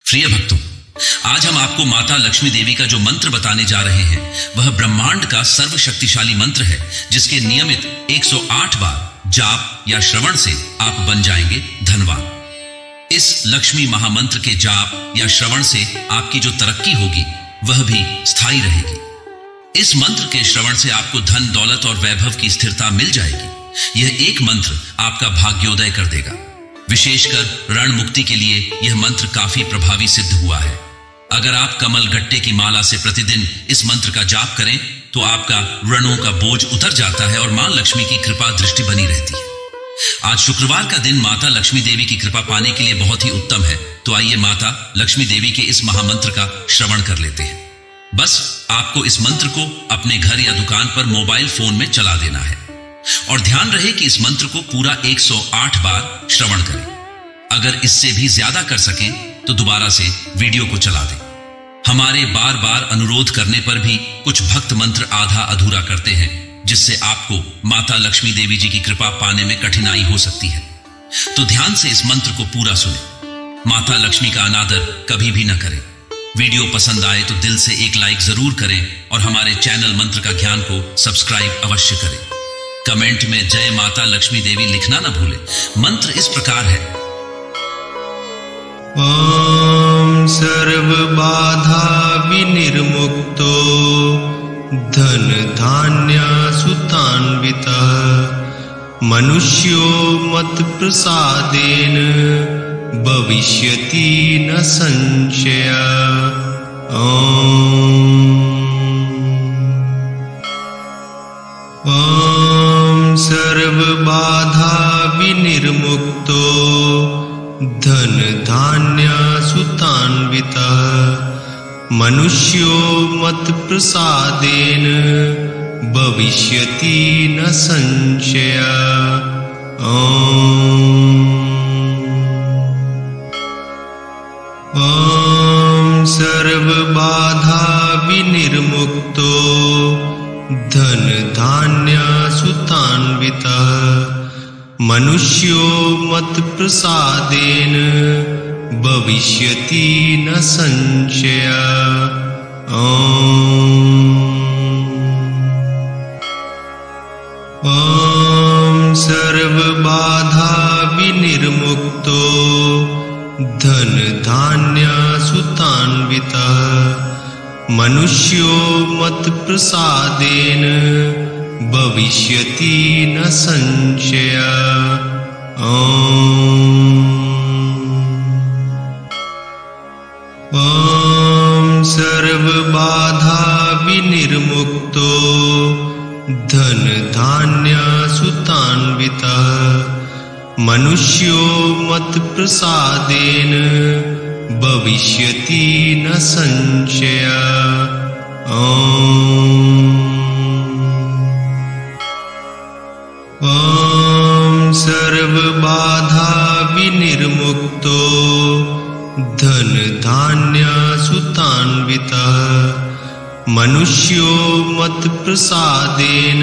प्रिय भक्तों, आज हम आपको माता लक्ष्मी देवी का जो मंत्र बताने जा रहे हैं वह ब्रह्मांड का सर्वशक्तिशाली मंत्र है, जिसके नियमित 108 बार जाप या श्रवण से आप बन जाएंगे धनवान। इस लक्ष्मी महामंत्र के जाप या श्रवण से आपकी जो तरक्की होगी वह भी स्थायी रहेगी। इस मंत्र के श्रवण से आपको धन, दौलत और वैभव की स्थिरता मिल जाएगी। यह एक मंत्र आपका भाग्योदय कर देगा। विशेषकर ऋण मुक्ति के लिए यह मंत्र काफी प्रभावी सिद्ध हुआ है। अगर आप कमल गट्टे की माला से प्रतिदिन इस मंत्र का जाप करें तो आपका ऋणों का बोझ उतर जाता है और मां लक्ष्मी की कृपा दृष्टि बनी रहती है। आज शुक्रवार का दिन माता लक्ष्मी देवी की कृपा पाने के लिए बहुत ही उत्तम है, तो आइए माता लक्ष्मी देवी के इस महामंत्र का श्रवण कर लेते हैं। बस आपको इस मंत्र को अपने घर या दुकान पर मोबाइल फोन में चला देना है और ध्यान रहे कि इस मंत्र को पूरा 108 बार श्रवण करें। अगर इससे भी ज्यादा कर सकें तो दोबारा से वीडियो को चला दें। हमारे बार बार अनुरोध करने पर भी कुछ भक्त मंत्र आधा अधूरा करते हैं, जिससे आपको माता लक्ष्मी देवी जी की कृपा पाने में कठिनाई हो सकती है। तो ध्यान से इस मंत्र को पूरा सुने। माता लक्ष्मी का अनादर कभी भी न करें। वीडियो पसंद आए तो दिल से एक लाइक जरूर करें और हमारे चैनल मंत्र का ज्ञान को सब्सक्राइब अवश्य करें। कमेंट में जय माता लक्ष्मी देवी लिखना न भूलें। मंत्र इस प्रकार है। ओम सर्व बाधा विनिर्मुक्तो धन धान्य सुतान्वितः मनुष्यो मत प्रसादेन भविष्यति न संशय। ओम सर्व बाधा विनिर्मुक्तो धन धान्य सुतान्वितः मनुष्यो मत प्रसादेन भविष्यति न संशय। ओम सर्व बाधा विनिर्मुक्तो धन धान्य सुतान्वितः मनुष्यो मत प्रसादेन भविष्यति न संशय। ओम सर्व बाधा विनिर्मुक्तो धन धान्य सुतान्वितः मनुष्यो मत प्रसादेन भविष्यति न संशय। ओम सर्व बाधा विनिर्मुक्तो धन धान्य सुतान्वितः मनुष्यो मत प्रसादेन भविष्यति न संशय। ओम सर्व बाधा विनिर्मुक्तो धन धान्य सुतान्वितः मनुष्यो मत प्रसादेन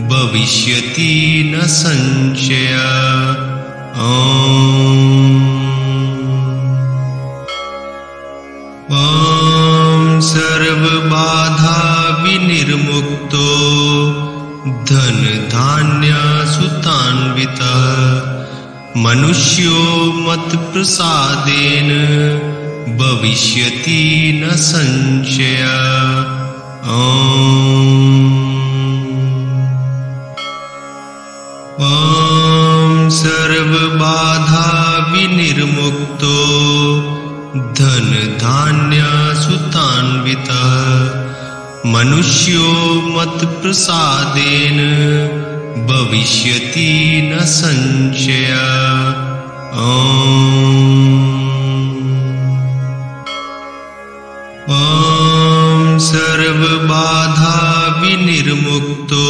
भविष्यति न संशय। ओम सर्व बाधा विनिर्मुक्तो धन धान्य सुतान्वितः मनुष्यो मत प्रसादेन भविष्यति न संशय। ओम सर्व बाधा विनिर्मुक्तो धन धान्य सुतान्वितः मनुष्यो मत प्रसादेन भविष्यति न संशय। ओम सर्व बाधा विनिर्मुक्तो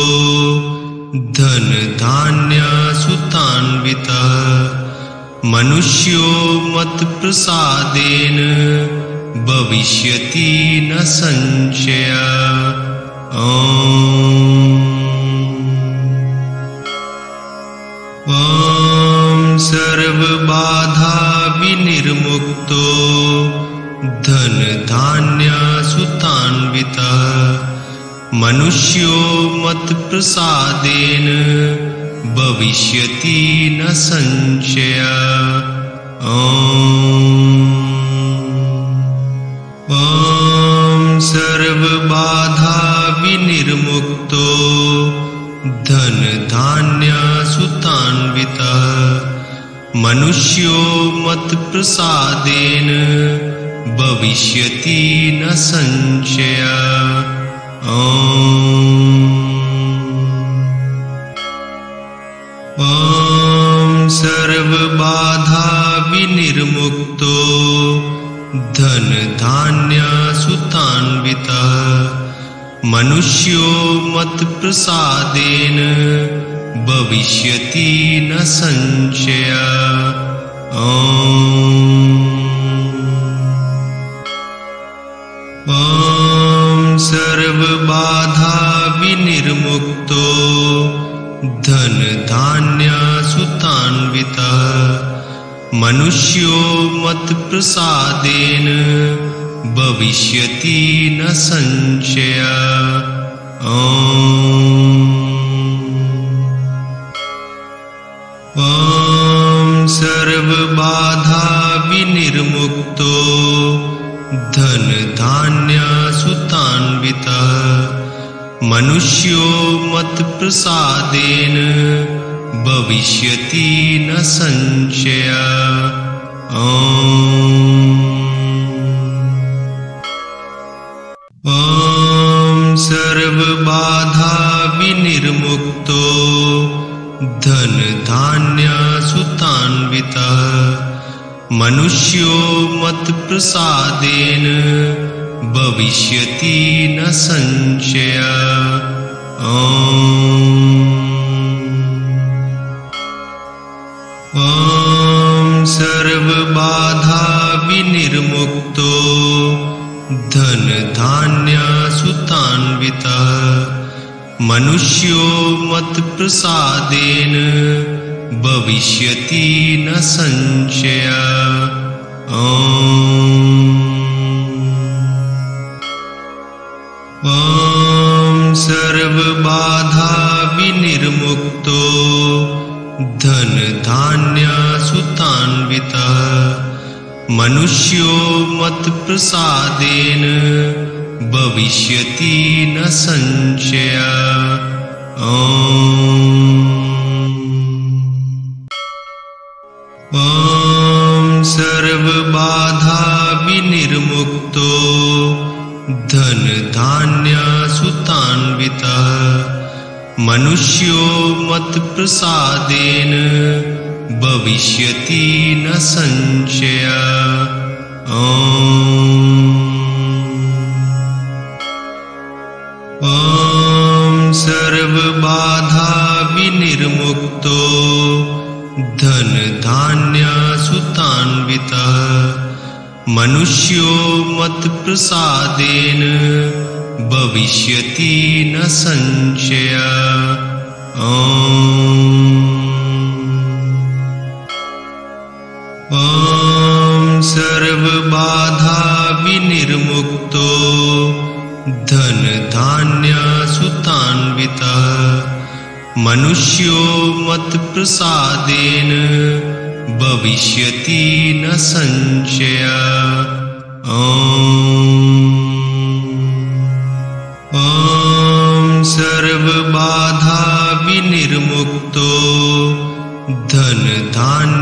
धन धान्य सुतान्वितः मनुष्यो मत प्रसादेन भविष्यति न संशय। ओम सर्वबाधा विनिर्मुक्तो धनधान्यसुतान्वितः मनुष्यो मत्प्रसादेन भविष्यति न संशयः। ॐ सर्वबाधा विनिर्मुक्तो धनधान्यसुतान्वितः मनुष्यो मत्प्रसादेन भविष्यति न संशयः। ॐ सर्वबाधा विनिर्मुक्तो धनधान्यसुतान्वितः मनुष्यो मत्प्रसादेन भविष्यति न संशयः। ॐ सर्वबाधा विनिर्मुक्तो धनधान्यसुतान्वितः मनुष्यो मत्प्रसादेन भविष्यति न संशयः। ॐ सर्वबाधा विनिर्मुक्तो धनधान्यसुतान्वितः मनुष्यो मत्प्रसादेन भविष्यति न संशयः। ॐ सर्वबाधा विनिर्मुक्तो धनधान्यसुतान्वितः मनुष्यो मत्प्रसादेन भविष्यति न संशयः। ॐ सर्वबाधा विनिर्मुक्तो धनधान्यसुतान्वितः मनुष्यो मत्प्रसादेन भविष्यति न संशयः। ॐ सर्वबाधा विनिर्मुक्तो धनधान्यसुतान्वितः मनुष्यो मत्प्रसादेन भविष्यति न संशयः। ॐ सर्वबाधा विनिर्मुक्तो धनधान्यसुतान्वितः मनुष्यो मत्प्रसादेन भविष्यति न संशयः। ॐ सर्वबाधा विनिर्मुक्तो धनधान्यसुतान्वितः मनुष्यो मत्प्रसादेन भविष्यति न संशयः। ॐ सर्वबाधा विनिर्मुक्तो धनधान्यसुतान्वितः मनुष्यो मत्प्रसादेन भविष्यति न संशयः। ॐ सर्वबाधा विनिर्मुक्तो धनधान्यसुतान्वितः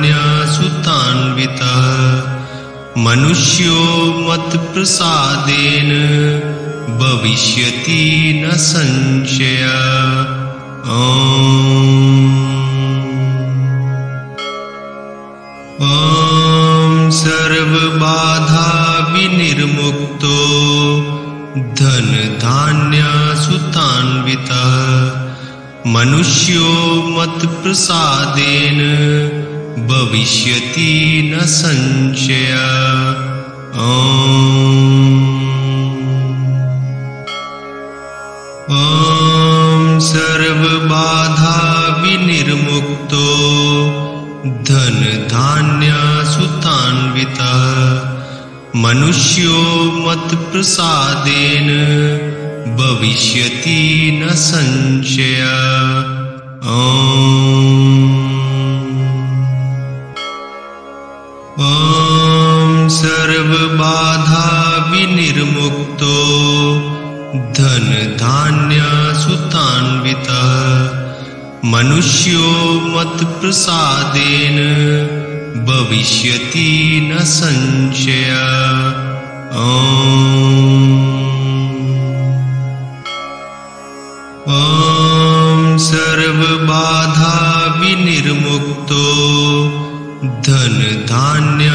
मनुष्यो मत्प्रसादेन भविष्यति न संशयः। ॐ सर्वबाधा विनिर्मुक्तो धनधान्यसुतान्वितः मनुष्यो मत्प्रसादेन भविष्यति न संशयः। ॐ सर्वबाधा विनिर्मुक्तो धनधान्यसुतान्वितः मनुष्यो मत्प्रसादेन भविष्यति न संशयः। ॐ सर्वबाधा विनिर्मुक्तो धनधान्यसुतान्वितः मनुष्यो मत्प्रसादेन भविष्यति न संशयः। ॐ सर्वबाधा विनिर्मुक्तो धनधान्यसुतान्वितः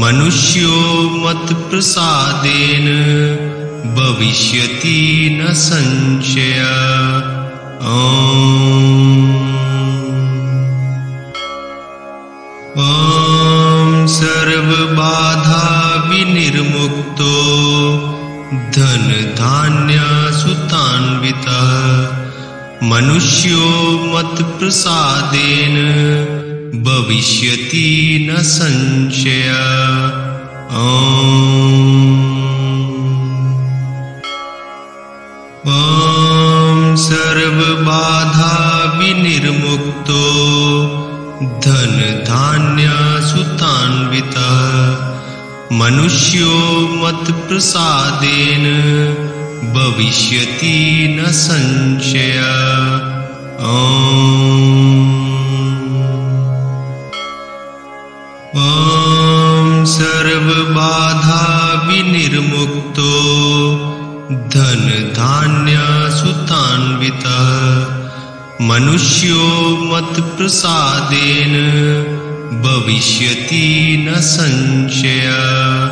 मनुष्यो मत्प्रसादेन भविष्यति न संशयः। ॐ सर्वबाधा विनिर्मुक्तो धनधान्यसुतान्वितः मनुष्यो मत्प्रसादेन भविष्यति न संशयः। ॐ सर्वबाधा विनिर्मुक्तो धनधान्यसुतान्वितः मनुष्यो मत्प्रसादेन भविष्यति न संशयः। ॐ सर्वबाधा विनिर्मुक्तो धनधान्यसुतान्वितः मनुष्यो मत्प्रसादेन भविष्यति न संशयः।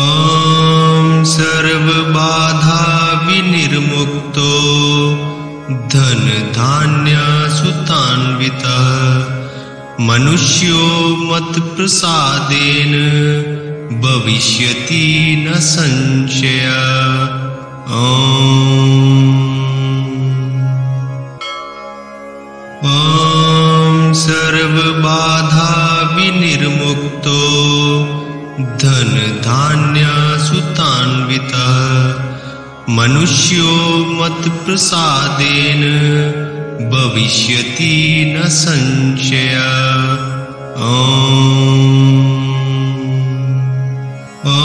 ॐ सर्वबाधा विनिर्मुक्तो धनधान्यसुतान्वितः मनुष्यो मत्प्रसादेन भविष्यति न संशयः। ॐ सर्वबाधा विनिर्मुक्तो धनधान्यसुतान्वितः मनुष्यो मत्प्रसादेन भविष्यति न संशयः। ॐ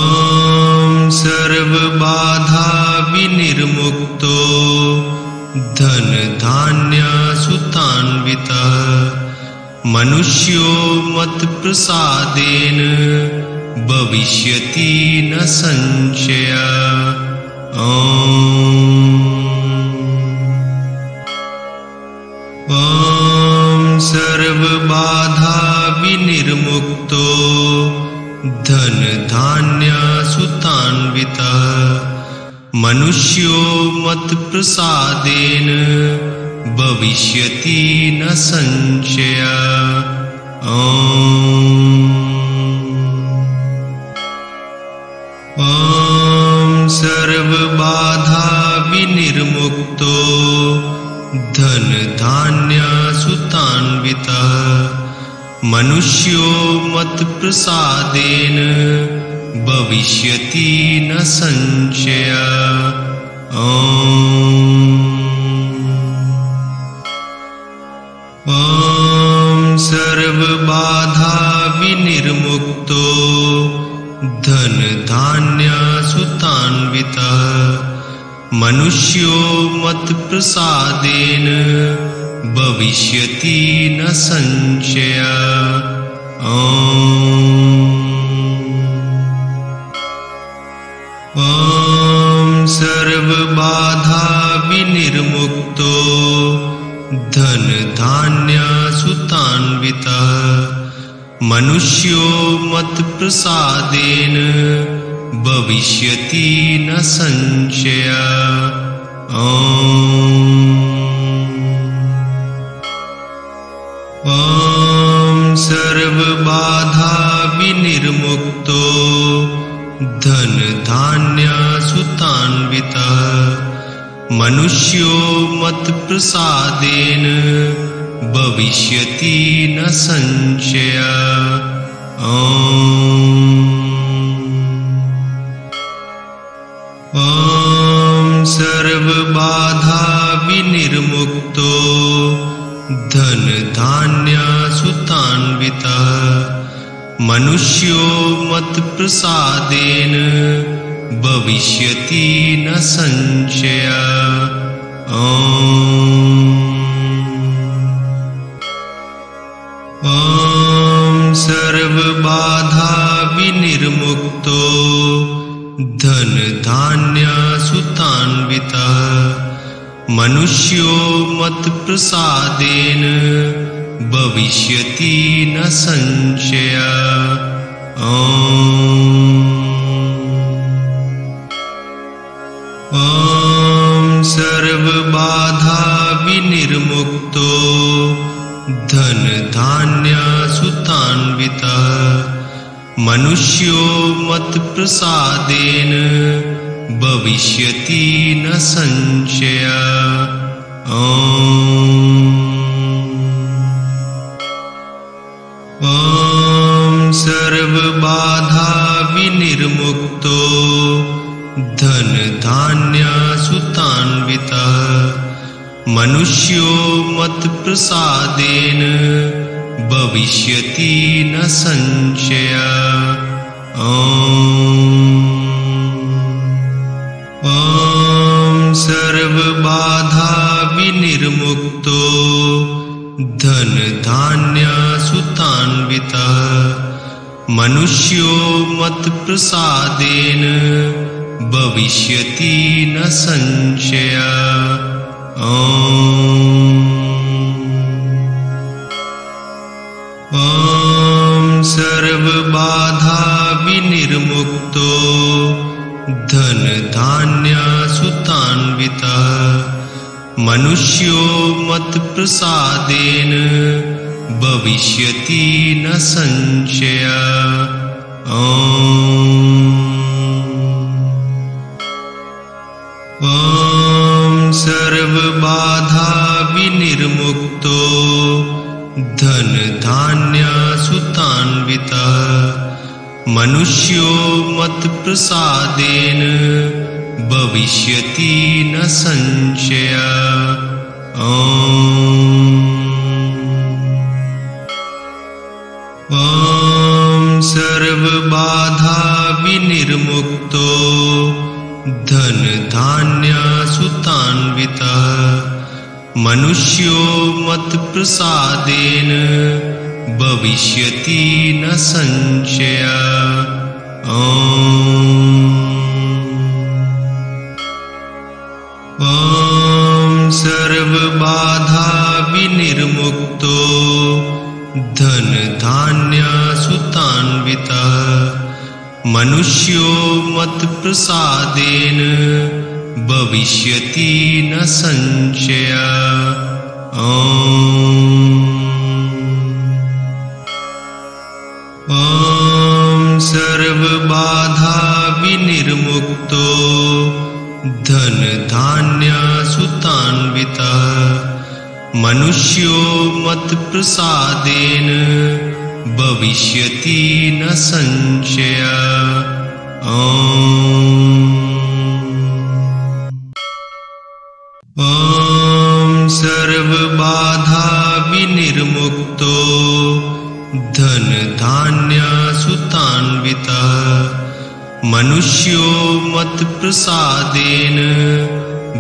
सर्वबाधा विनिर्मुक्तो धनधान्यसुतान्वितः मनुष्यो मत्प्रसादेन भविष्यति न संशयः। ॐ सर्वबाधा विनिर्मुक्तो धनधान्यसुतान्वितः मनुष्यो मत्प्रसादेन भविष्यति न संशयः। ॐ सर्वबाधा विनिर्मुक्तो धनधान्यसुतान्वितः मनुष्यो मत्प्रसादेन भविष्यति न संशयः। ॐ सर्वबाधा विनिर्मुक्तो धनधान्यसुतान्वितः मनुष्यो मत्प्रसादेन भविष्यति न संशयः। ॐ सर्वबाधा विनिर्मुक्तो धनधान्यसुतान्वितः मनुष्यो मत्प्रसादेन भविष्यति न संशयः। ॐ सर्वबाधा विनिर्मुक्तो धनधान्यसुतान्वितः मनुष्यो मत्प्रसादेन भविष्यति न संशयः। ॐ सर्वबाधा विनिर्मुक्तो धनधान्यसुतान्वितः मनुष्यो मत्प्रसादेन भविष्यति न संशयः। ॐ सर्वबाधा विनिर्मुक्तो धनधान्यसुतान्वितः मनुष्यो मत्प्रसादेन भविष्यति न संशयः। ॐ सर्वबाधा विनिर्मुक्तो धनधान्यसुतान्वितः मनुष्यो मत्प्रसादेन भविष्यति न संशयः। ॐ सर्वबाधा विनिर्मुक्तो धनधान्यसुतान्वितः मनुष्यो मत्प्रसादेन भविष्यति न संशयः। ॐ सर्वबाधा विनिर्मुक्तो धनधान्यसुतान्वितः मनुष्यो मत्प्रसादेन भविष्यति न संशयः। ॐ सर्वबाधा विनिर्मुक्तो धनधान्यसुतान्वितः मनुष्यो मत्प्रसादेन भविष्यति न संशयः। ॐ सर्वबाधा विनिर्मुक्तो धनधान्यसुतान्वितः मनुष्यो मत्प्रसादेन भविष्यति न संशयः। ॐ सर्वबाधा विनिर्मुक्तो धनधान्यसुतान्वितः मनुष्यो मत्प्रसादेन भविष्यति न संशयः। ॐ सर्वबाधा विनिर्मुक्तो धनधान्यसुतान्वितः मनुष्यो मत्प्रसादेन भविष्यति न संशयः। ॐ सर्वबाधा विनिर्मुक्तो धनधान्यसुतान्वितः मनुष्यो मत्प्रसादेन भविष्यति न संशयः। ॐ सर्वबाधा विनिर्मुक्तो धनधान्यसुतान्वितः मनुष्यो मत्प्रसादेन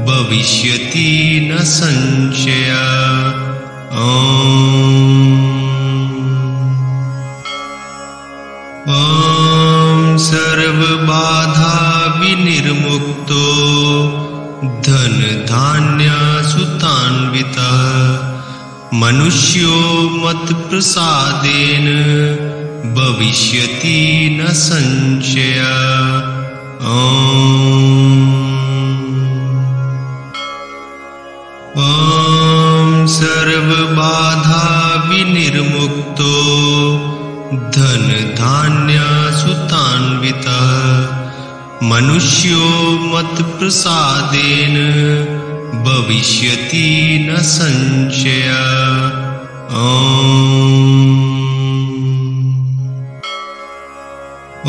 भविष्यति न संशयः। ॐ सर्वबाधा विनिर्मुक्तो धनधान्यसुतान्वितः मनुष्यो मत्प्रसादेन भविष्यति न संशयः। ॐ सर्वबाधा विनिर्मुक्तो धनधान्यसुतान्वितः मनुष्यो मत्प्रसादेन भविष्यति न संशयः।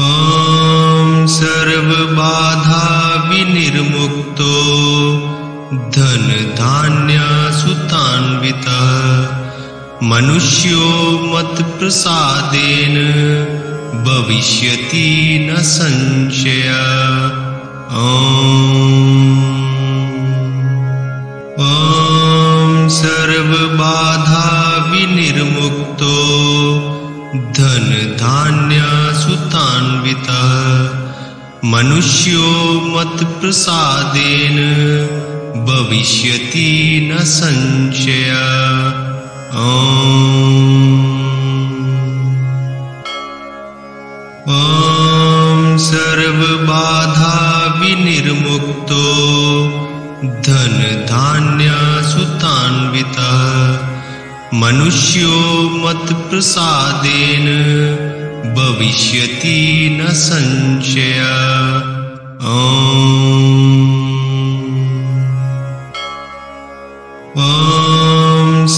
ॐ सर्वबाधा विनिर्मुक्तो धनधान्यसुतान्वितः मनुष्यो मत्प्रसादेन भविष्यति न संशयः। ॐ सर्वबाधा विनिर्मुक्तो धनधान्यसुतान्वितः मनुष्यो मत्प्रसादेन भविष्यति न संशयः। ॐ सर्वबाधा विनिर्मुक्तो धनधान्यसुतान्वितः मनुष्यो मत्प्रसादेन भविष्यति न संशयः। ॐ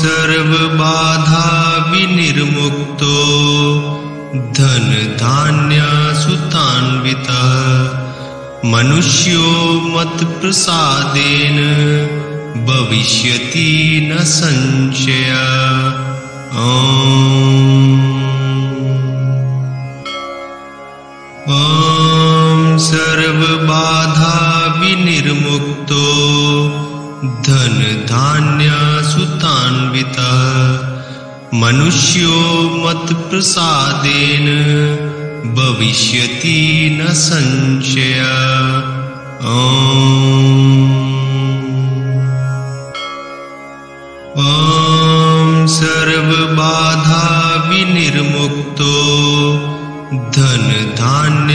सर्वबाधा विनिर्मुक्तो धनधान्यसुतान्वितः मनुष्यो मत्प्रसादेन भविष्यति न संशयः। ॐ सर्वबाधा विनिर्मुक्तो धनधान्यसुतान्वितः मनुष्यो मत्प्रसादेन भविष्यति न संशयः। ॐ सर्वबाधा विनिर्मुक्तो धनधान्यसुतान्वितः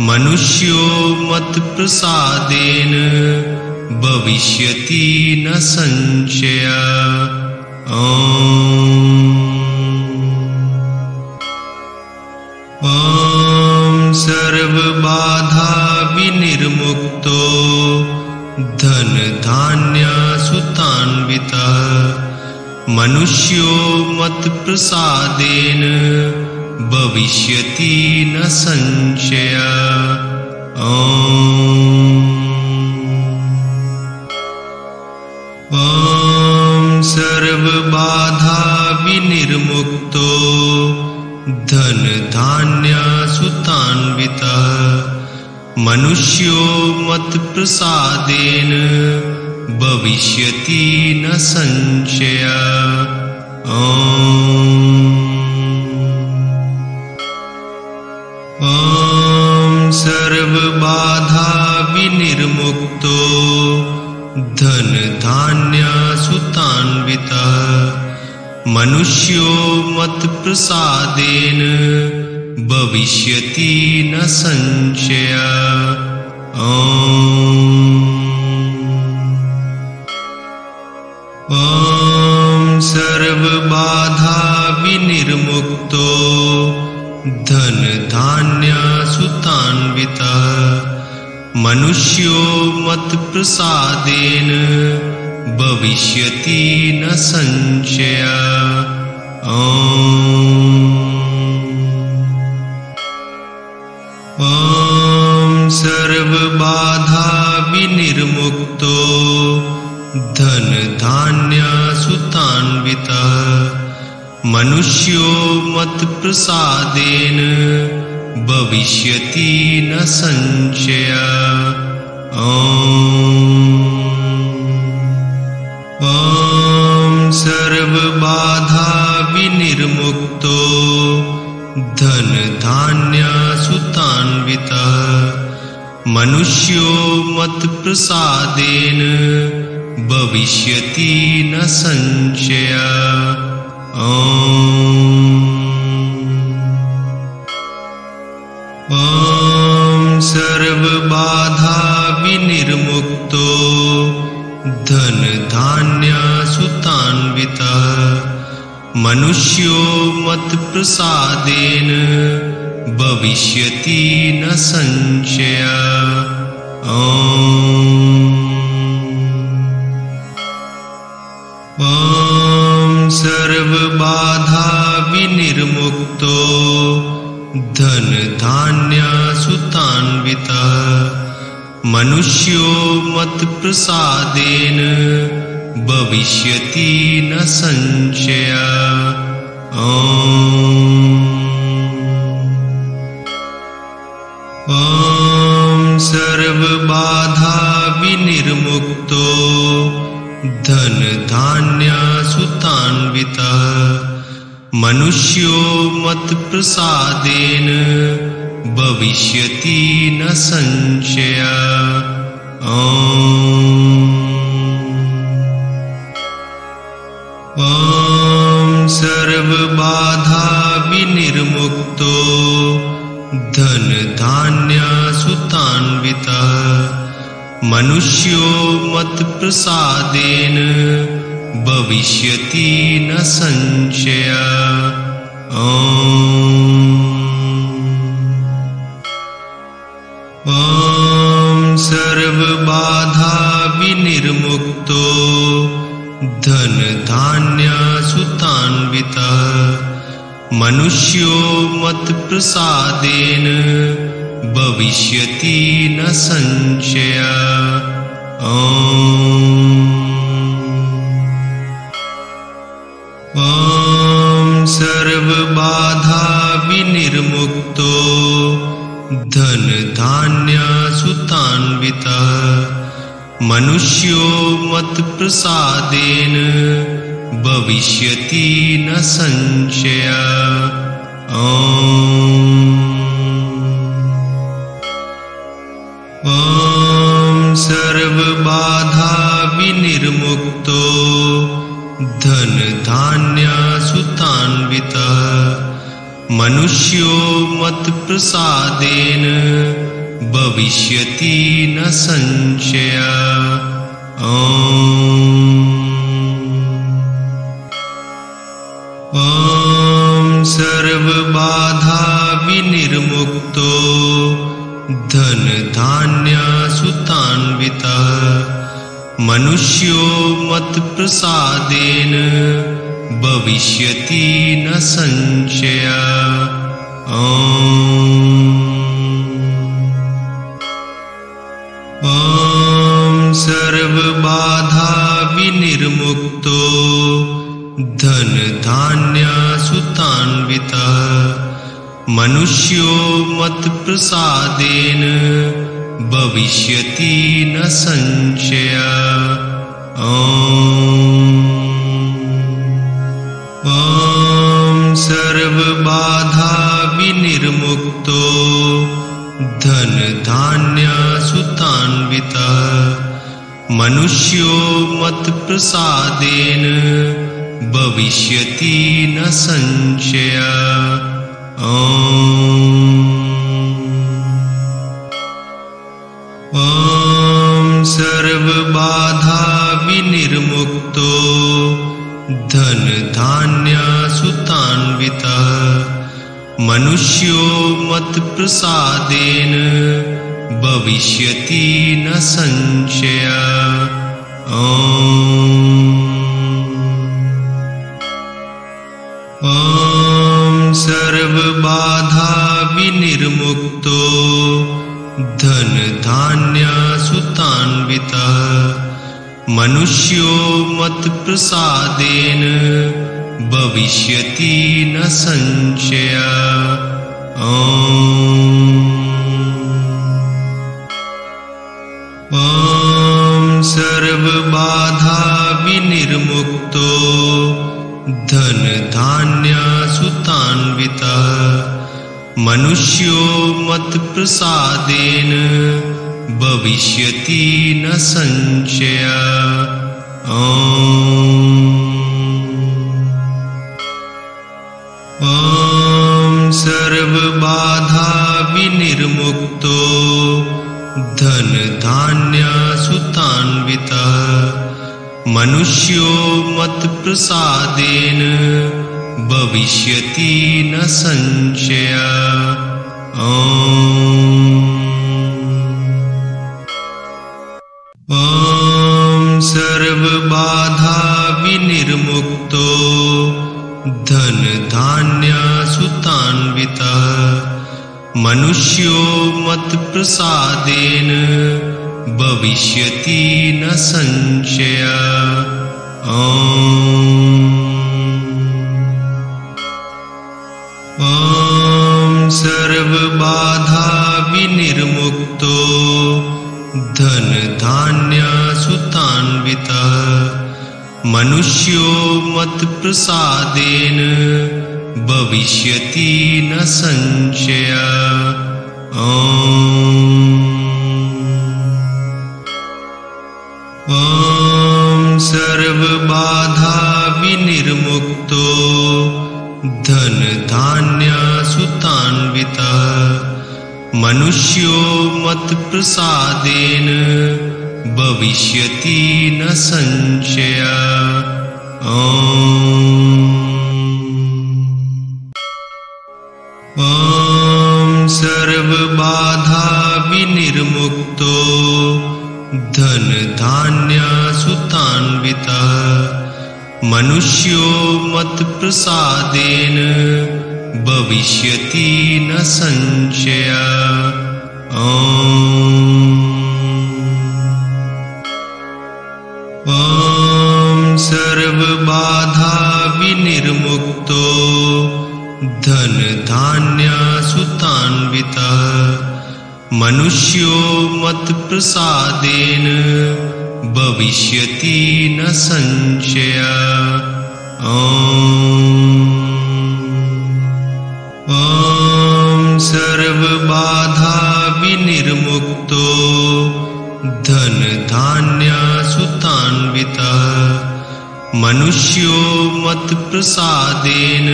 मनुष्यो मत्प्रसादेन भविष्यति न संशयः। ॐ सर्वबाधा विनिर्मुक्तो धनधान्यसुतान्वितः मनुष्यो मत्प्रसादेन भविष्यति न संशयः। ॐ सर्वबाधा विनिर्मुक्तो धनधान्यसुतान्वितः मनुष्यो मत्प्रसादेन भविष्यति न संशयः। ॐ सर्वबाधा विनिर्मुक्तो धनधान्यसुतान्वितः मनुष्यो मत्प्रसादेन भविष्यति न संशयः। ॐ सर्वबाधा विनिर्मुक्तो धनधान्यसुतान्वितः मनुष्यो मत्प्रसादेन भविष्यति न संशयः। ॐ सर्वबाधा विनिर्मुक्तो धनधान्यसुतान्वितः मनुष्यो मत्प्रसादेन भविष्यति न संशयः। ॐ सर्वबाधा विनिर्मुक्तो धनधान्यसुतान्वितः मनुष्यो मत्प्रसादेन भविष्यति न संशयः। ॐ सर्वबाधा विनिर्मुक्तो धनधान्यसुतान्वितः मनुष्यो मत्प्रसादेन भविष्यति न संशयः। ॐ सर्वबाधा विनिर्मुक्तो धनधान्यसुतान्वितः मनुष्यो मत्प्रसादेन भविष्यति न संशयः। ॐ सर्वबाधा विनिर्मुक्तो धनधान्यसुतान्वितः मनुष्यो मत्प्रसादेन भविष्यति न संशयः। ॐ सर्वबाधा विनिर्मुक्तो धनधान्यसुतान्वितः मनुष्यो मत्प्रसादेन भविष्यति न संशयः। ॐ सर्वबाधा विनिर्मुक्तो धनधान्यसुतान्वितः मनुष्यो मत्प्रसादेन भविष्यति न संशयः। ॐ सर्वबाधा विनिर्मुक्तो धनधान्यसुतान्वितः मनुष्यो मत्प्रसादेन भविष्यति न संशयः। ॐ सर्वबाधा विनिर्मुक्तो धनधान्यसुतान्वितः मनुष्यो मत्प्रसादेन भविष्यति न संशयः। ॐ सर्वबाधा विनिर्मुक्तो धनधान्यसुतान्वितः मनुष्यो मत्प्रसादेन भविष्यति न संशयः। ॐ सर्वबाधा विनिर्मुक्तो धनधान्यसुतान्वितः मनुष्यो मत्प्रसादेन भविष्यति न संशयः। ॐ सर्वबाधा विनिर्मुक्तो धनधान्यसुतान्वितः मनुष्यो मत्प्रसादेन भविष्यति न संशयः। ॐ सर्वबाधा विनिर्मुक्तो धनधान्यसुतान्वितः मनुष्यो मत्प्रसादेन भविष्यति न संशयः। ॐ सर्वबाधा विनिर्मुक्तो धनधान्यसुतान्वितः मनुष्यो मत्प्रसादेन भविष्यति न संशयः। ॐ सर्वबाधा विनिर्मुक्तो धनधान्यसुतान्वितः मनुष्यो मत्प्रसादेन भविष्यति न संशयः। ॐ सर्वबाधा विनिर्मुक्तो धनधान्यसुतान्वितः मनुष्यो मत्प्रसादेन भविष्यति न संशयः। ॐ सर्वबाधा विनिर्मुक्तो धन धान्य सुतान्वितः मनुष्यो मत् प्रसादेन भविष्यति न संशयः। ॐ सर्वबाधा विनिर्मुक्तो धन धान्य सुतान्वितः मनुष्यो मत् प्रसादेन भविष्यति न संशयः। ॐ सर्वबाधा विनिर्मुक्तो धन धान्य सुतान्वितः मनुष्यो मत् प्रसादेन भविष्यति न संशयः। ॐ सर्वबाधा विनिर्मुक्तो धन धान्य सुतान्वितः मनुष्यो मत् प्रसादेन भविष्यति न संशयः। ॐ सर्वबाधा विनिर्मुक्तो धन धान्य सुतान्वितः मनुष्यो मत् प्रसादेन भविष्यति न संशयः। ॐ सर्वबाधा विनिर्मुक्तो धन धान्य सुतान्वितः मनुष्यो मत् प्रसादेन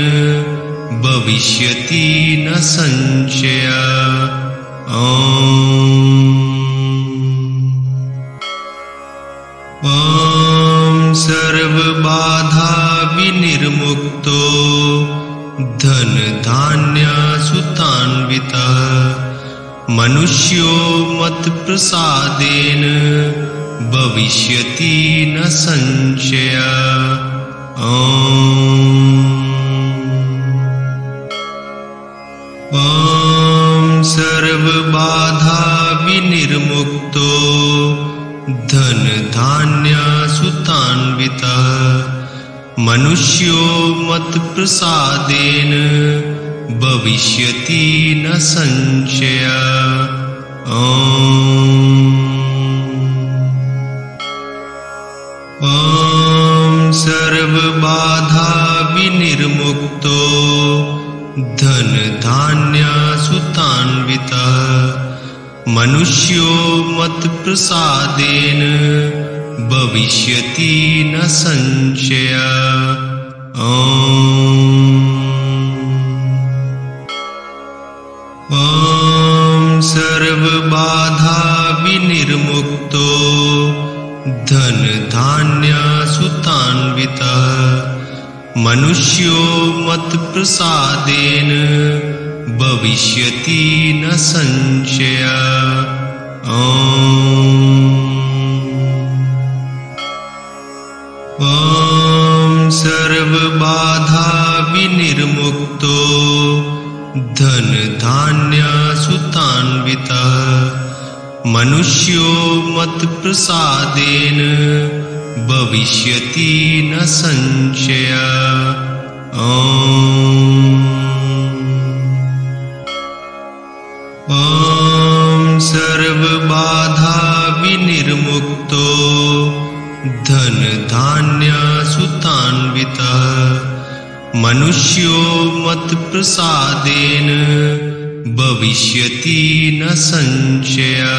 भविष्यति न संशयः। ॐ सर्वबाधा विनिर्मुक्तो धन धान्य सुतान्वितः मनुष्यो मत् प्रसादेन भविष्यति न संशयः। ॐ सर्वबाधा विनिर्मुक्तो धन धान्य सुतान्वितः मनुष्यो मत् प्रसादेन भविष्यति न संशयः। ॐ सर्वबाधा विनिर्मुक्तो धन धान्य सुतान्वितः मनुष्यो मत् प्रसादेन भविष्यति न संशयः। ॐ सर्वबाधा विनिर्मुक्तो धन धान्य सुतान्वितः मनुष्यो मत् प्रसादेन भविष्यति न संशयः। ॐ सर्वबाधा विनिर्मुक्तो धन धान्य सुतान्वितः मनुष्यो मत् प्रसादेन भविष्यति न संशयः। ॐ सर्वबाधा विनिर्मुक्तो धन धान्य सुतान्वितः मनुष्यो मत् प्रसादेन भविष्यति न संशयः।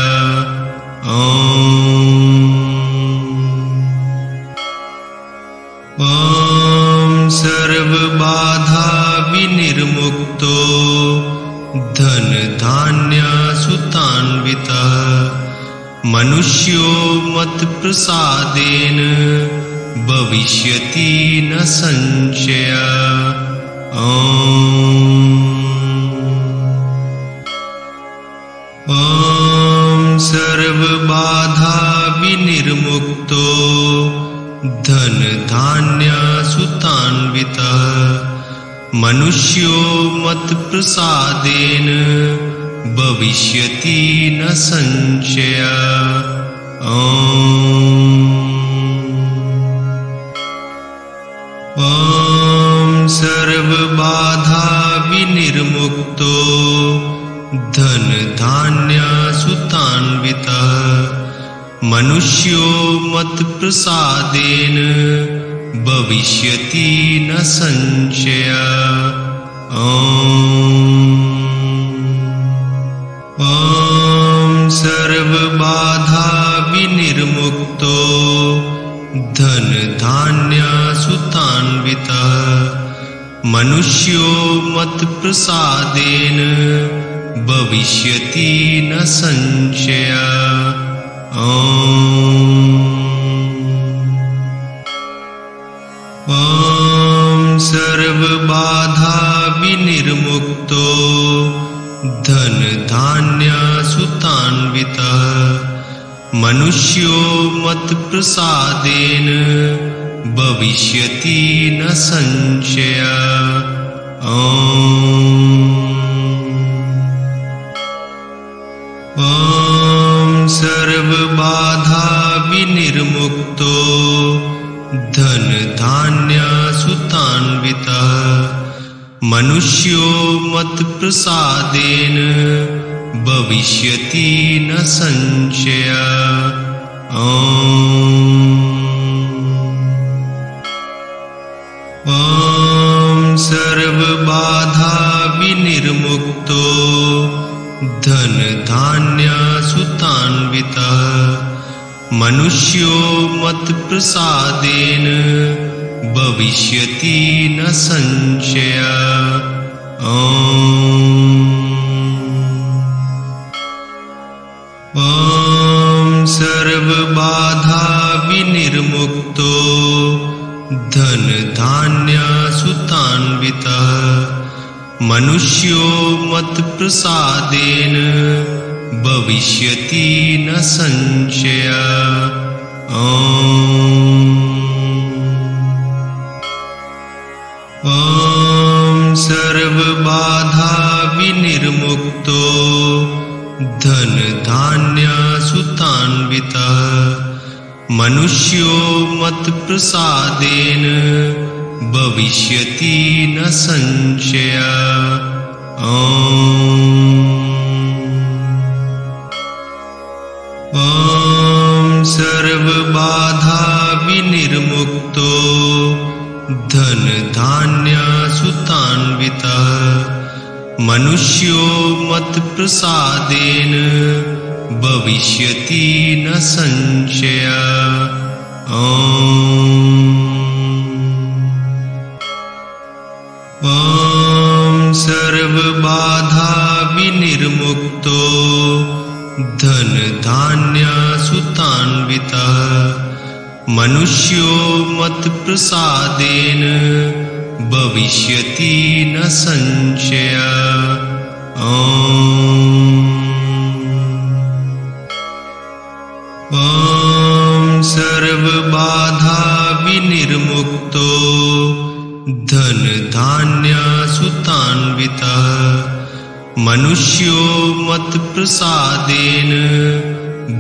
ॐ सर्वबाधा विनिर्मुक्तो धन धान्य सुतान्वितः मनुष्यो मत् प्रसादेन भविष्यति न संशयः। ॐ सर्वबाधा विनिर्मुक्तो धनधान्यसुतान्वितः मनुष्यो मत्प्रसादेन भविष्यति न संशयः। ॐ सर्वबाधा विनिर्मुक्तो धनधान्यसुतान्वितः मनुष्यो मत्प्रसादेन भविष्यति न संशयः। ॐ सर्वबाधा विनिर्मुक्तो धनधान्यसुतान्वितः मनुष्यो मत्प्रसादेन भविष्यति न संशयः। ॐ सर्वबाधा विनिर्मुक्तो धनधान्यसुतान्वितः मनुष्यो मत्प्रसादेन भविष्यति न संशयः। ॐ सर्वबाधा विनिर्मुक्तो धनधान्यसुतान्वितः मनुष्यो मत्प्रसादेन भविष्यति न संशयः। ॐ सर्वबाधा विनिर्मुक्तो धनधान्यसुतान्वितः मनुष्यो मत्प्रसादेन भविष्यति न संशयः। ॐ सर्वबाधा विनिर्मुक्तो धनधान्यसुतान्वितः मनुष्यो मत्प्रसादेन भविष्यति न संशयः। ॐ सर्वबाधा विनिर्मुक्तो धनधान्यसुतान्वितः मनुष्यो मत्प्रसादेन भविष्यति न संशयः। ॐ सर्वबाधा विनिर्मुक्तो धनधान्यसुतान्वितः मनुष्यो मत्प्रसादेन भविष्यति न संशयः। ॐ सर्वबाधा विनिर्मुक्तो धनधान्यसुतान्वितः मनुष्यो मत्प्रसादेन भविष्यति न संशयः। ॐ सर्वबाधा विनिर्मुक्तो धनधान्यसुतान्वितः मनुष्यो मत्प्रसादेन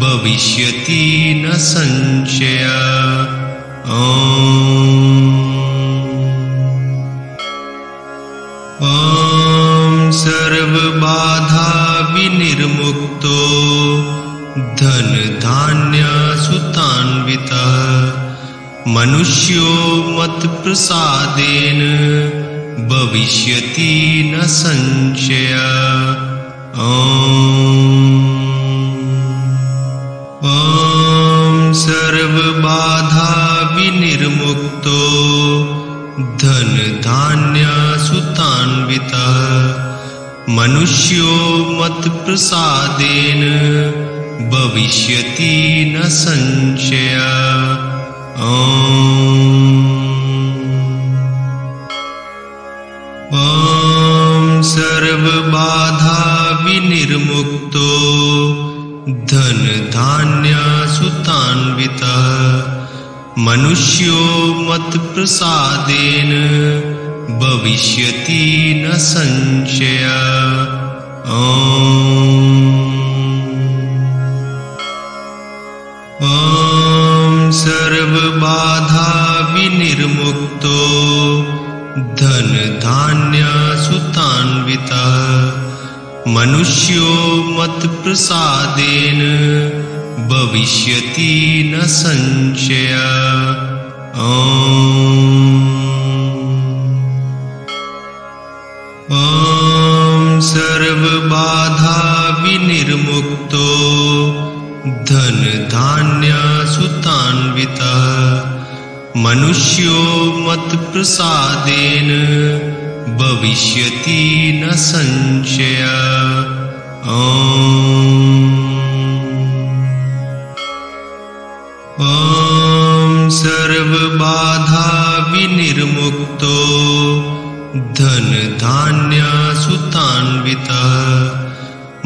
भविष्यति न संशयः। ॐ सर्वबाधा विनिर्मुक्तो धनधान्यसुतान्वितः मनुष्यो मत्प्रसादेन भविष्यति न संशयः। ॐ सर्वबाधा विनिर्मुक्तो धनधान्यसुतान्वितः मनुष्यो मत्प्रसादेन भविष्यति न संशयः। ॐ सर्वबाधा विनिर्मुक्तो धन धान्य सुतान्वितः मनुष्यो मत प्रसादेन भविष्यति न संशयः। ॐ सर्वबाधा विनिर्मुक्तो धन धान्य सुतान्वितः मनुष्यो मत प्रसादेन भविष्यति न संशयः। ॐ सर्वबाधा विनिर्मुक्तो धन धान्य सुतान्वितः मनुष्यो मत प्रसादेन भविष्यति न संशयः। ॐ सर्वबाधा विनिर्मुक्तो धन धान्य सुतान्वितः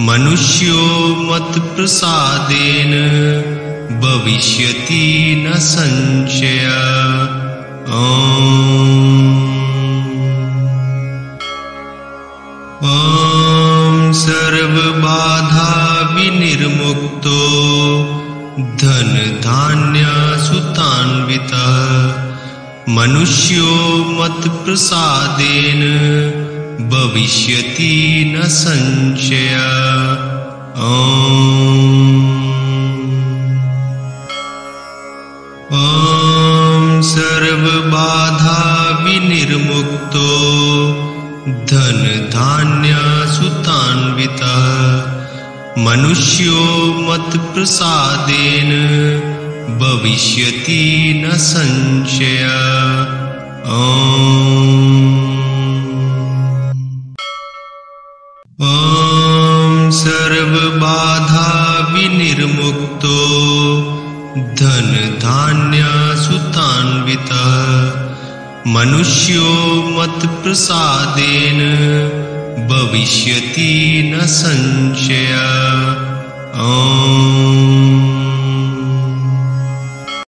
मनुष्यो मत प्रसादेन भविष्यति न संशयः। ॐ सर्वबाधा विनिर्मुक्तो धन धान्य सुतान्वितः मनुष्यो मत प्रसादेन भविष्यति न संशयः। ॐ सर्वबाधा विनिर्मुक्तो धन धान्य सुतान्वितः मनुष्यो मत प्रसादेन भविष्यति न संशयः। ॐ सर्वबाधा विनिर्मुक्तो धन धान्य सुतान्वितः मनुष्यो मत प्रसादेन भविष्यति न संशयः।